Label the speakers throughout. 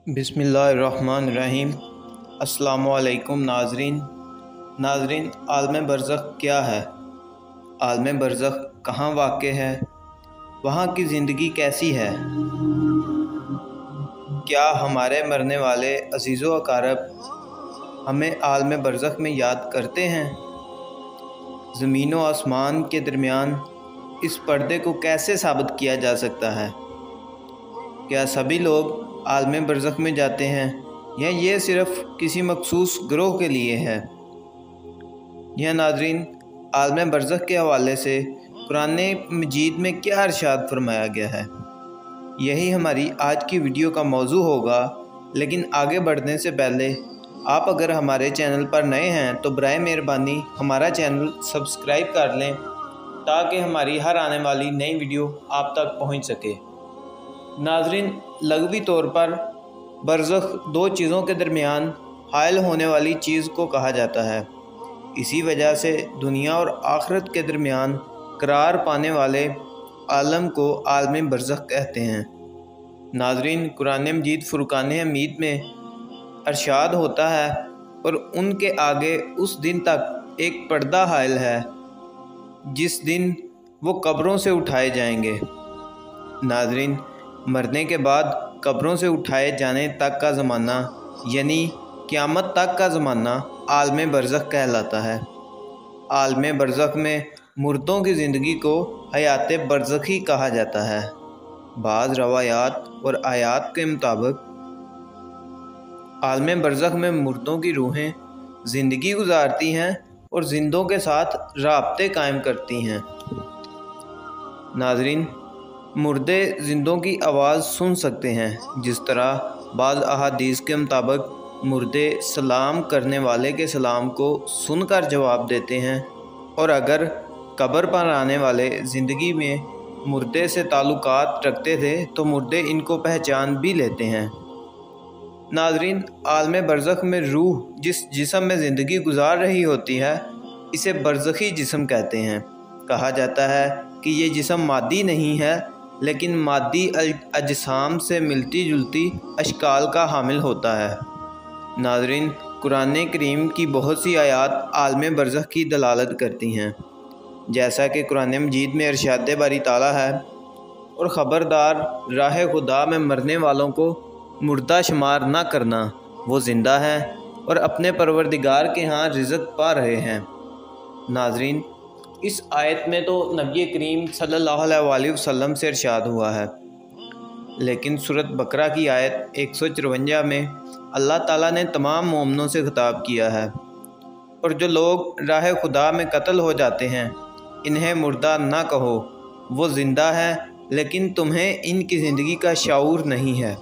Speaker 1: बिस्मिल्लाहिर्रहमानिर्रहीम। अस्सलामुअलैकुम नाज़रीन, आलम बरज़ख क्या है? आलम बरज़ख कहाँ वाक़े है? वहाँ की ज़िंदगी कैसी है? क्या हमारे मरने वाले अज़ीज़ व अक़ारब हमें आलम बरज़ख में याद करते हैं? ज़मीन व आसमान के दरमियान इस पर्दे को कैसे साबित किया जा सकता है? क्या सभी लोग आलम बरज़ख में जाते हैं या ये सिर्फ़ किसी मखसूस ग्रोह के लिए है? यह नाज़रीन, आलम बरज़ख के हवाले से कुरान मजीद में क्या इरशाद फरमाया गया है, यही हमारी आज की वीडियो का मौजू होगा। लेकिन आगे बढ़ने से पहले आप अगर हमारे चैनल पर नए हैं तो बराए मेहरबानी हमारा चैनल सब्सक्राइब कर लें ताकि हमारी हर आने वाली नई वीडियो आप तक पहुंच सके। नाज़रीन, लगवी तौर पर बरज़ख दो चीज़ों के दरमियान हायल होने वाली चीज़ को कहा जाता है। इसी वजह से दुनिया और आखिरत के दरमियान करार पाने वाले आलम को आलम बरज़ख कहते हैं। नाज़रीन, कुरान मजीद फुरक़ान हमीद में इरशाद होता है और उनके आगे उस दिन तक एक पर्दा हायल है जिस दिन वो कब्रों से उठाए जाएंगे। नाज़रीन, मरने के बाद कब्रों से उठाए जाने तक का ज़माना यानी क़यामत तक का ज़माना आलम बरज़ख कहलाता है। आलम बरज़ख में मुर्दों की ज़िंदगी को हयात बरज़खी कहा जाता है। बाज़ रवायात और आयात के मुताबिक आलम बरज़ख में मुर्दों की रूहें ज़िंदगी गुजारती हैं और ज़िंदों के साथ राब्ते कायम करती हैं। नाज़रीन, मुर्दे ज़िंदों की आवाज़ सुन सकते हैं, जिस तरह बाज़ अहादीस के मुताबिक मुर्दे सलाम करने वाले के सलाम को सुनकर जवाब देते हैं, और अगर कब्र पर आने वाले ज़िंदगी में मुर्दे से ताल्लुकात रखते थे तो मुर्दे इनको पहचान भी लेते हैं। नाज़रीन, आलम बरज़ख में रूह जिस जिस्म में ज़िंदगी गुजार रही होती है इसे बरज़खी जिस्म कहते हैं। कहा जाता है कि ये जिस्म मादी नहीं है लेकिन मादी अजसाम से मिलती जुलती अशकाल का हामिल होता है। नाज़रीन, कुरान करीम की बहुत सी आयात आलम बरज़ख की दलालत करती हैं, जैसा कि कुरान मजीद में इरशाद बारी ताला है, और ख़बरदार राह खुदा में मरने वालों को मुर्दा शुमार न करना, वो ज़िंदा हैं और अपने परवरदिगार के यहाँ रिज़्क़ पा रहे हैं। नाज़रीन, इस आयत में तो नबी करीम सल्लल्लाहु अलैहि वसल्लम से इरशाद हुआ है, लेकिन सूरत बकरा की आयत 154 में अल्लाह ताला ने तमाम मोमिनों से खिताब किया है, और जो लोग राह खुदा में कत्ल हो जाते हैं इन्हें मुर्दा ना कहो, वो ज़िंदा है लेकिन तुम्हें इनकी ज़िंदगी का शऊर नहीं है।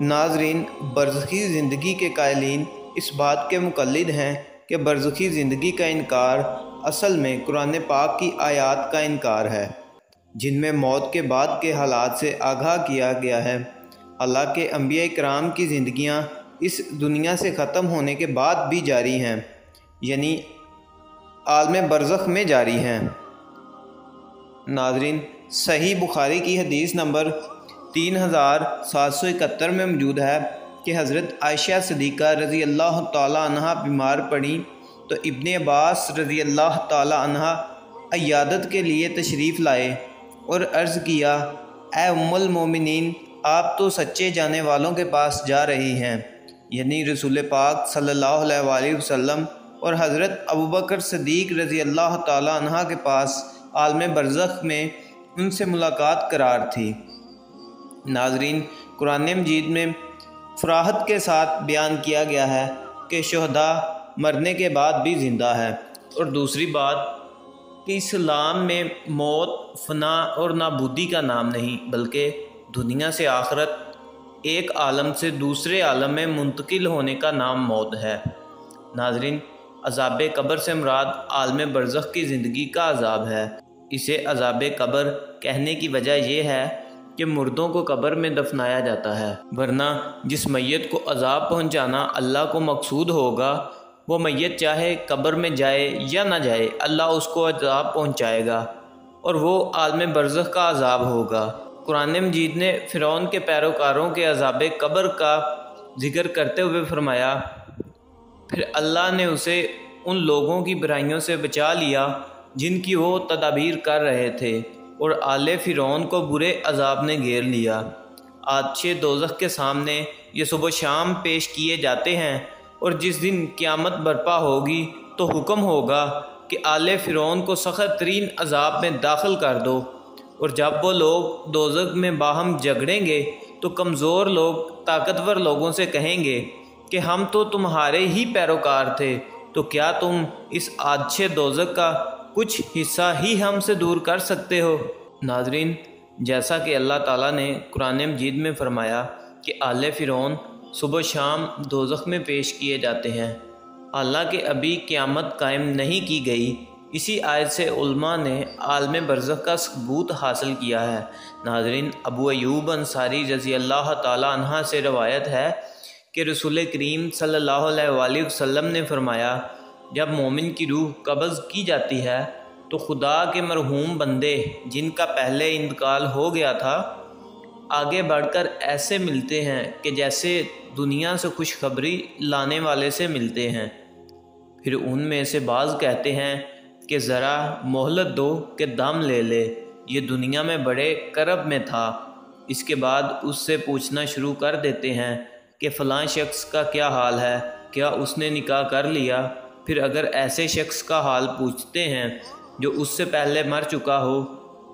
Speaker 1: नाज़रीन, बरज़खी ज़िंदगी के कायलीन इस बात के मुक़ल्लिद हैं कि बरज़खी ज़िंदगी का इनकार असल में कुरान पाक की आयात का इनकार है, जिनमें मौत के बाद के हालात से आगाह किया गया है। अल्लाह के अंबिया इकराम की ज़िंदगियाँ इस दुनिया से ख़त्म होने के बाद भी जारी हैं, यानी आलम बरज़ख में जारी हैं। नाज़रीन, सही बुखारी की हदीस नंबर 3771 में मौजूद है कि हज़रत आयशा सिद्दीक़ा रज़ी अल्लाह ताला अन्हा बीमार पड़ी तो इब्ने अब्बास रज़ी अल्लाह ताला अन्हा अयादत के लिए तशरीफ़ लाए और अर्ज़ किया, ए उम्मुल मोमिनीन, आप तो सच्चे जाने वालों के पास जा रही हैं, यानी रसूल पाक सल्लल्लाहु अलैहि वसल्लम, और हज़रत अबू बकर सिद्दीक़ रज़ी अल्लाह ताला अन्हा के पास आलम बरज़ख में उनसे मुलाकात करार थी। नाज़रीन, कुरान मजीद में फ़राहत के साथ बयान किया गया है कि शुहदा मरने के बाद भी ज़िंदा है, और दूसरी बात कि इस्लाम में मौत, फना और नाबूदी का नाम नहीं बल्कि दुनिया से आखिरत, एक आलम से दूसरे आलम में मुंतकिल होने का नाम मौत है। नाज़रीन, अज़ाब कब्र से मुराद आलम बरज़ख की ज़िंदगी का अज़ाब है। इसे अज़ाब कब्र कहने की वजह यह है कि मुर्दों को कब्र में दफनाया जाता है, वरना जिस मैयत को अज़ाब पहुँचाना अल्लाह को मकसूद होगा वो मैयत चाहे कब्र में जाए या ना जाए, अल्लाह उसको अज़ाब पहुँचाएगा और वो आलम बरज़ख का अज़ाब होगा। कुरान मजीद ने फ़िरौन के पैरोकारों के अज़ाब कब्र का ذکر کرتے ہوئے فرمایا، پھر اللہ نے اسے ان لوگوں کی برائیوں سے بچا لیا جن کی وہ تدابیر کر رہے تھے، اور آل فرعون کو برے عذاب نے گھیر لیا۔ آتش دوزخ کے سامنے یہ صبح و شام پیش کیے جاتے ہیں، اور جس دن قیامت برپا ہوگی تو حکم ہوگا کہ آل فرعون کو سخت ترین عذاب میں داخل کر دو، اور جب وہ لوگ دوزخ میں باہم جھگڑیں گے تو کمزور لوگ طاقتور لوگوں سے کہیں گے کہ ہم تو تمہارے ہی پیروکار تھے، تو کیا تم اس آتش دوزخ کا کچھ حصہ ہی ہم سے دور کر سکتے ہو؟ ناظرین، جیسا کہ اللہ تعالیٰ نے قرآن مجید میں فرمایا کہ آل فرعون صبح و شام دوزخ میں پیش کیے جاتے ہیں، حالانکہ ابھی قیامت قائم نہیں کی گئی، اسی آیت سے علماء نے عالم برزخ کا ثبوت حاصل کیا ہے۔ ناظرین، ابو ایوب انصاری رضی اللہ تعالیٰ عنہ سے روایت ہے کہ رسول کریم صلی اللہ علیہ وآلہ وسلم نے فرمایا، جب مومن کی روح قبض کی جاتی ہے تو خدا کے مرحوم بندے جن کا پہلے انتقال ہو گیا تھا آگے بڑھ کر ایسے ملتے ہیں کہ جیسے دنیا سے خوشخبری لانے والے سے ملتے ہیں۔ پھر ان میں سے بعض کہتے ہیں کہ ذرا مہلت دو کہ دم لے لے، یہ دنیا میں بڑے کرب میں تھا۔ اس کے بعد اس سے پوچھنا شروع کر دیتے ہیں کہ فلاں شخص کا کیا حال ہے، کیا اس نے نکاح کر لیا؟ پھر اگر ایسے شخص کا حال پوچھتے ہیں جو اس سے پہلے مر چکا ہو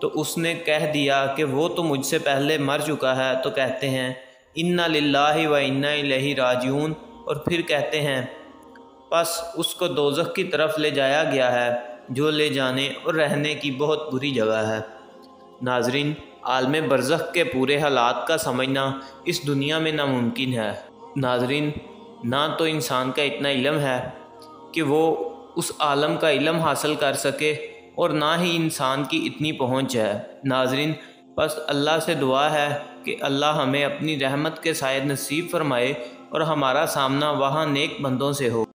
Speaker 1: تو اس نے کہہ دیا کہ وہ تو مجھ سے پہلے مر چکا ہے، تو کہتے ہیں انا للہ و انا الیہ راجعون، اور پھر کہتے ہیں پس اس کو دوزخ کی طرف لے جایا گیا ہے جو لے جانے اور رہنے کی بہت بری جگہ ہے۔ ناظرین، عالم برزخ کے پورے حالات کا سمجھنا اس دنیا میں ناممکن ہے۔ ناظرین، نہ تو انسان کا اتنا علم ہے کہ وہ اس عالم کا علم حاصل کر سکے، اور نہ ہی انسان کی اتنی پہنچ ہے۔ ناظرین، بس اللہ سے دعا ہے کہ اللہ ہمیں اپنی رحمت کے سائے نصیب فرمائے اور ہمارا سامنا وہاں نیک بندوں سے ہو۔